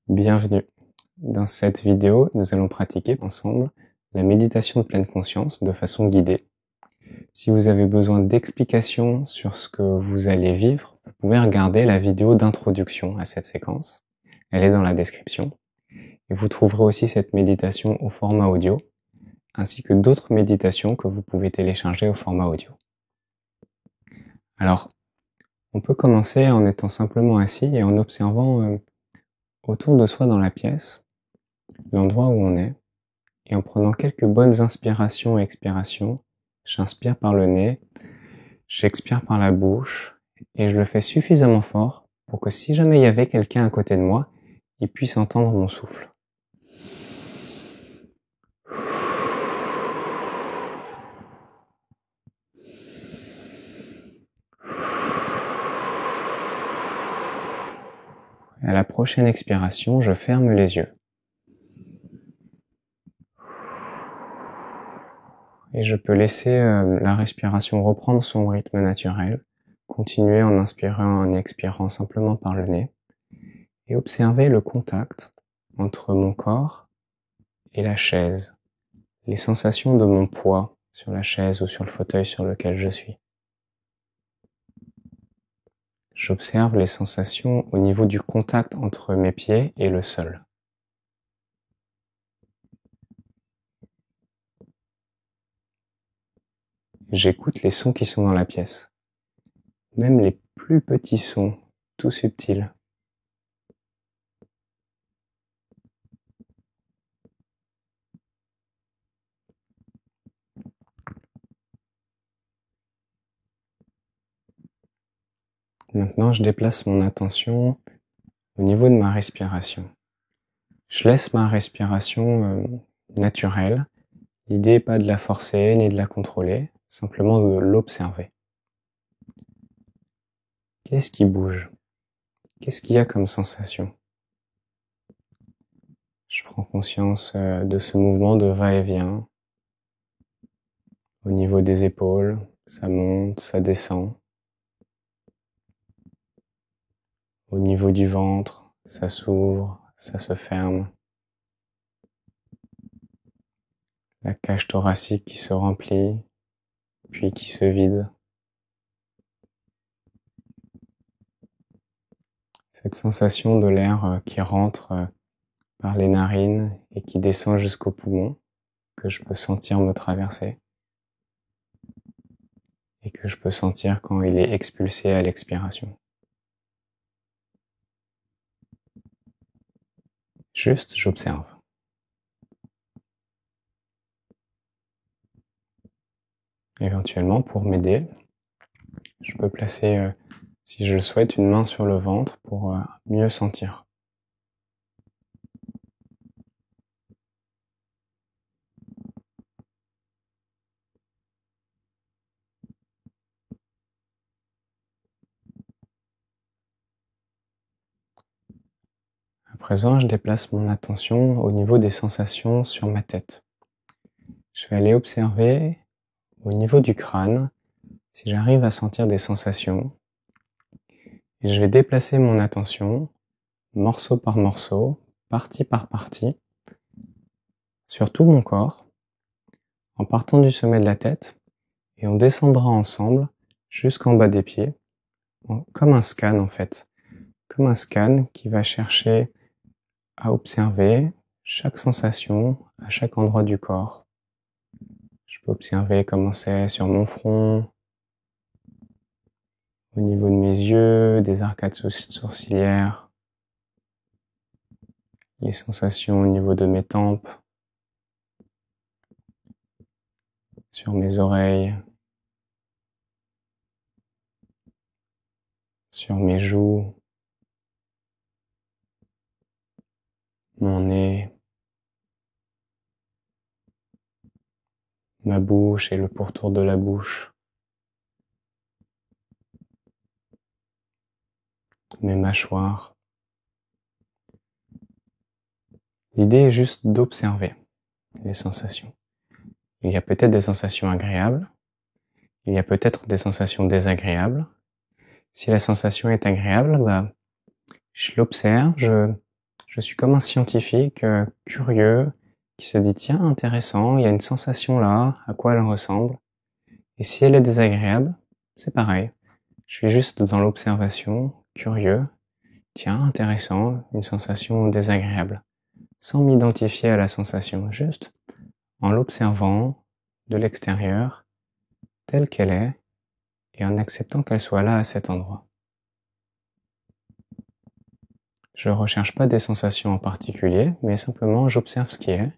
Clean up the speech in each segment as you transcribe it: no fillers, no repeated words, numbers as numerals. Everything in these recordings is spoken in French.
Bienvenue. Dans cette vidéo, nous allons pratiquer ensemble la méditation de pleine conscience de façon guidée. Si vous avez besoin d'explications sur ce que vous allez vivre, vous pouvez regarder la vidéo d'introduction à cette séquence. Elle est dans la description. Et vous trouverez aussi cette méditation au format audio, ainsi que d'autres méditations que vous pouvez télécharger au format audio. Alors, on peut commencer en étant simplement assis et en observant autour de soi dans la pièce, l'endroit où on est, et en prenant quelques bonnes inspirations et expirations. J'inspire par le nez, j'expire par la bouche, et je le fais suffisamment fort pour que si jamais il y avait quelqu'un à côté de moi, il puisse entendre mon souffle. À la prochaine expiration, je ferme les yeux. Et je peux laisser la respiration reprendre son rythme naturel, continuer en inspirant et en expirant simplement par le nez, et observer le contact entre mon corps et la chaise, les sensations de mon poids sur la chaise ou sur le fauteuil sur lequel je suis. J'observe les sensations au niveau du contact entre mes pieds et le sol. J'écoute les sons qui sont dans la pièce, même les plus petits sons, tout subtils. Maintenant, je déplace mon attention au niveau de ma respiration. Je laisse ma respiration naturelle. L'idée n'est pas de la forcer ni de la contrôler, simplement de l'observer. Qu'est-ce qui bouge? Qu'est-ce qu'il y a comme sensation? Je prends conscience de ce mouvement de va-et-vient au niveau des épaules, ça monte, ça descend. Au niveau du ventre, ça s'ouvre, ça se ferme. La cage thoracique qui se remplit, puis qui se vide. Cette sensation de l'air qui rentre par les narines et qui descend jusqu'aux poumons, que je peux sentir me traverser, et que je peux sentir quand il est expulsé à l'expiration. Juste, j'observe. Éventuellement, pour m'aider, je peux placer, si je le souhaite, une main sur le ventre pour mieux sentir. À présent, je déplace mon attention au niveau des sensations sur ma tête. Je vais aller observer au niveau du crâne si j'arrive à sentir des sensations. Et je vais déplacer mon attention, morceau par morceau, partie par partie, sur tout mon corps, en partant du sommet de la tête, et on descendra ensemble jusqu'en bas des pieds, comme un scan en fait, comme un scan qui va chercher à observer chaque sensation à chaque endroit du corps. Je peux observer comment c'est sur mon front, au niveau de mes yeux, des arcades sourcilières, les sensations au niveau de mes tempes, sur mes oreilles, sur mes joues, mon nez, ma bouche et le pourtour de la bouche, mes mâchoires. L'idée est juste d'observer les sensations. Il y a peut-être des sensations agréables, il y a peut-être des sensations désagréables. Si la sensation est agréable, je l'observe, je Je suis comme un scientifique curieux qui se dit tiens, intéressant, il y a une sensation là, à quoi elle ressemble? Et si elle est désagréable, c'est pareil. Je suis juste dans l'observation, curieux. Tiens, intéressant, une sensation désagréable. Sans m'identifier à la sensation, juste en l'observant de l'extérieur, telle qu'elle est, et en acceptant qu'elle soit là à cet endroit. Je ne recherche pas des sensations en particulier, mais simplement j'observe ce qui est.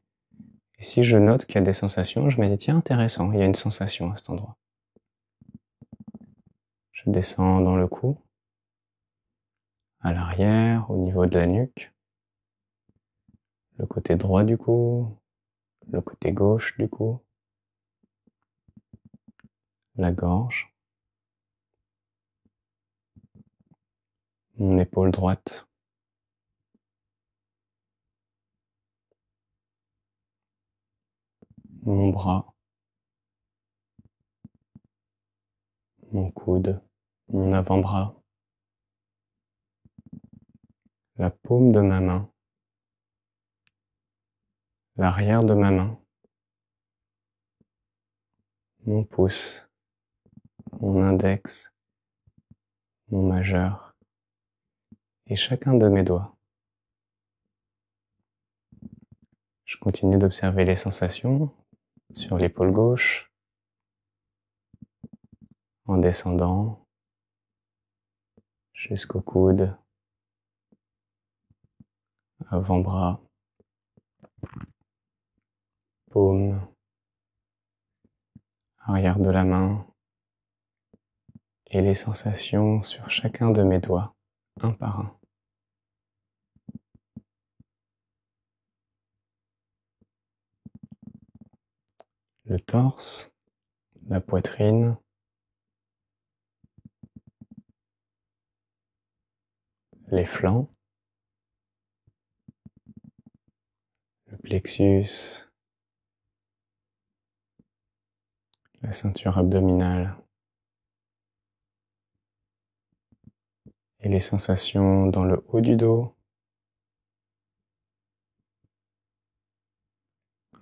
Et si je note qu'il y a des sensations, je me dis tiens, intéressant, il y a une sensation à cet endroit. Je descends dans le cou, à l'arrière, au niveau de la nuque, le côté droit du cou, le côté gauche du cou, la gorge, mon épaule droite, mon bras, mon coude, mon avant-bras, la paume de ma main, l'arrière de ma main, mon pouce, mon index, mon majeur et chacun de mes doigts. Je continue d'observer les sensations sur l'épaule gauche, en descendant jusqu'au coude, avant-bras, paume, arrière de la main et les sensations sur chacun de mes doigts, un par un. Le torse, la poitrine, les flancs, le plexus, la ceinture abdominale et les sensations dans le haut du dos,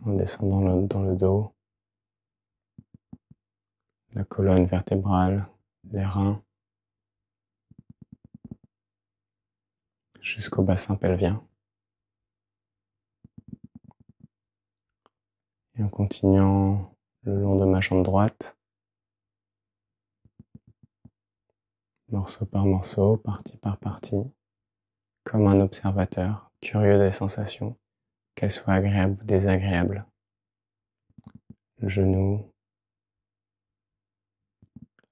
en descendant dans le dos, la colonne vertébrale, les reins, jusqu'au bassin pelvien. Et en continuant le long de ma jambe droite, morceau par morceau, partie par partie, comme un observateur, curieux des sensations, qu'elles soient agréables ou désagréables. Le genou,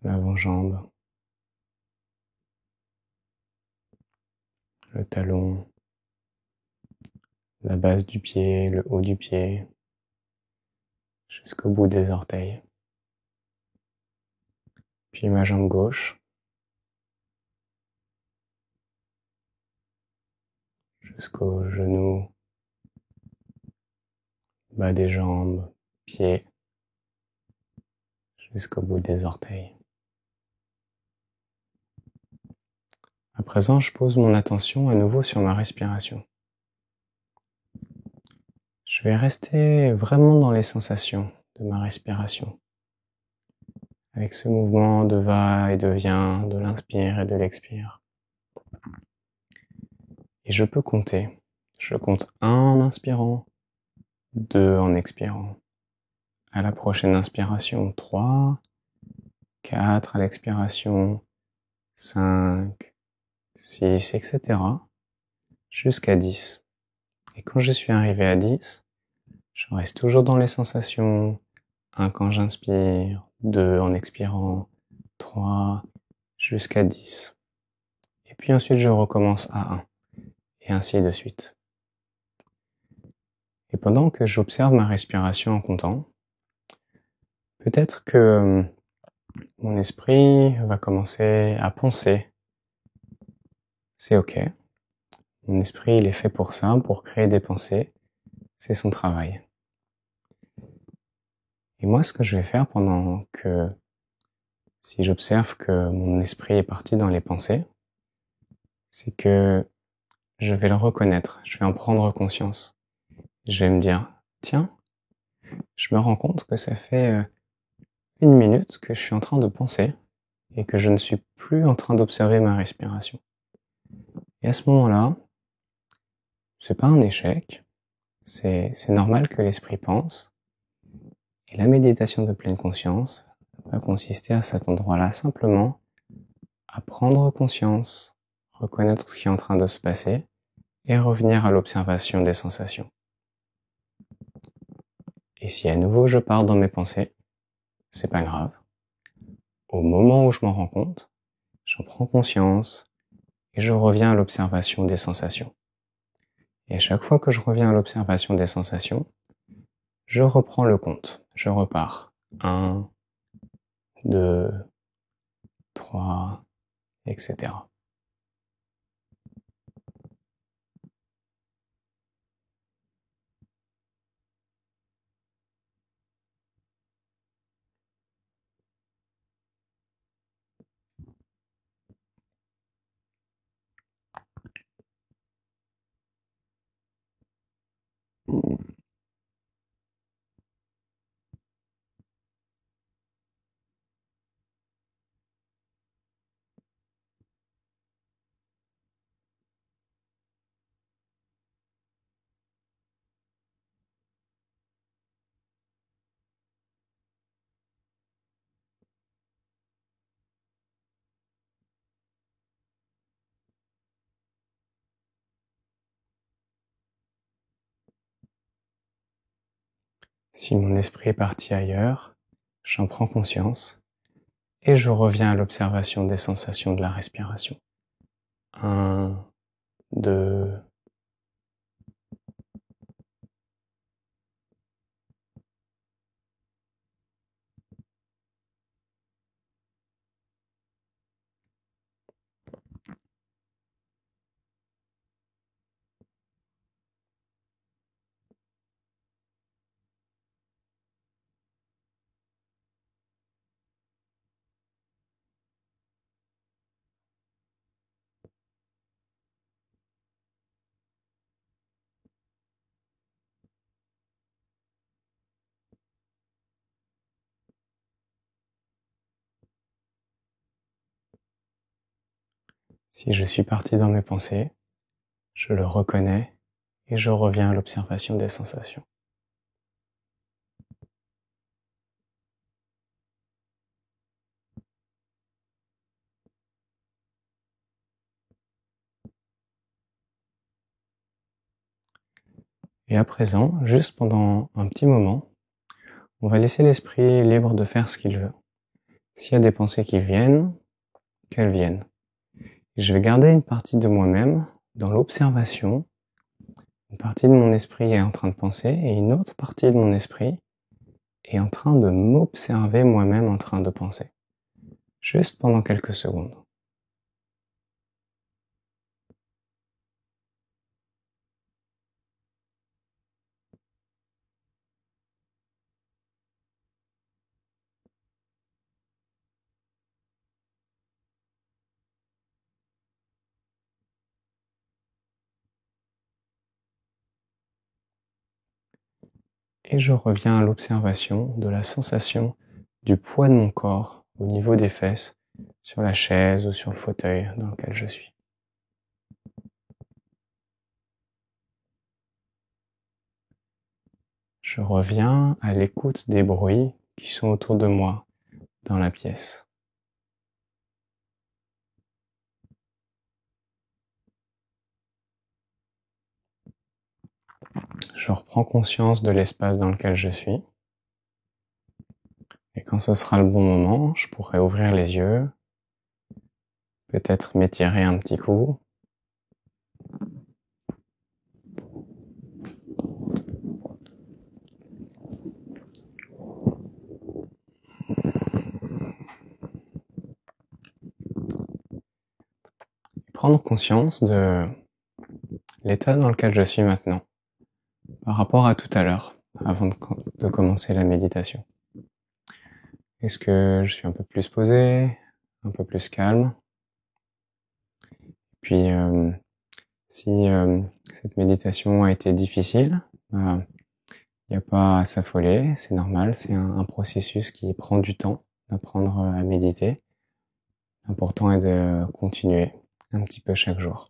l'avant-jambe, le talon, la base du pied, le haut du pied, jusqu'au bout des orteils. Puis ma jambe gauche, jusqu'au genou, bas des jambes, pieds, jusqu'au bout des orteils. À présent, je pose mon attention à nouveau sur ma respiration. Je vais rester vraiment dans les sensations de ma respiration, avec ce mouvement de va et de vient, de l'inspire et de l'expire. Et je peux compter. Je compte 1 en inspirant, 2 en expirant. À la prochaine inspiration, 3, 4 à l'expiration, 5, 6, etc. jusqu'à 10. Et quand je suis arrivé à 10, je reste toujours dans les sensations. 1 quand j'inspire, 2 en expirant, 3, jusqu'à 10. Et puis ensuite je recommence à 1. Et ainsi de suite. Et pendant que j'observe ma respiration en comptant, peut-être que mon esprit va commencer à penser. C'est ok. Mon esprit, il est fait pour ça, pour créer des pensées. C'est son travail. Et moi, ce que je vais faire pendant que, si j'observe que mon esprit est parti dans les pensées, c'est que je vais le reconnaître, je vais en prendre conscience. Je vais me dire, tiens, je me rends compte que ça fait 1 minute que je suis en train de penser et que je ne suis plus en train d'observer ma respiration. Et à ce moment-là, c'est pas un échec, c'est normal que l'esprit pense. Et la méditation de pleine conscience va consister à cet endroit-là simplement à prendre conscience, reconnaître ce qui est en train de se passer et revenir à l'observation des sensations. Et si à nouveau je pars dans mes pensées, c'est pas grave. Au moment où je m'en rends compte, j'en prends conscience et je reviens à l'observation des sensations. Et à chaque fois que je reviens à l'observation des sensations, je reprends le compte. Je repars. 1, 2, 3, etc. Si mon esprit est parti ailleurs, j'en prends conscience et je reviens à l'observation des sensations de la respiration. 1, 2, Si je suis parti dans mes pensées, je le reconnais et je reviens à l'observation des sensations. Et à présent, juste pendant un petit moment, on va laisser l'esprit libre de faire ce qu'il veut. S'il y a des pensées qui viennent, qu'elles viennent. Je vais garder une partie de moi-même dans l'observation. Une partie de mon esprit est en train de penser et une autre partie de mon esprit est en train de m'observer moi-même en train de penser. Juste pendant quelques secondes. Et je reviens à l'observation de la sensation du poids de mon corps au niveau des fesses, sur la chaise ou sur le fauteuil dans lequel je suis. Je reviens à l'écoute des bruits qui sont autour de moi dans la pièce. Je reprends conscience de l'espace dans lequel je suis. Et quand ce sera le bon moment, je pourrai ouvrir les yeux, peut-être m'étirer un petit coup. Prendre conscience de l'état dans lequel je suis maintenant, par rapport à tout à l'heure, avant de commencer la méditation. Est-ce que je suis un peu plus posé, un peu plus calme? Puis, Si cette méditation a été difficile, il n'y a pas à s'affoler, c'est normal, c'est un processus qui prend du temps d'apprendre à méditer. L'important est de continuer un petit peu chaque jour.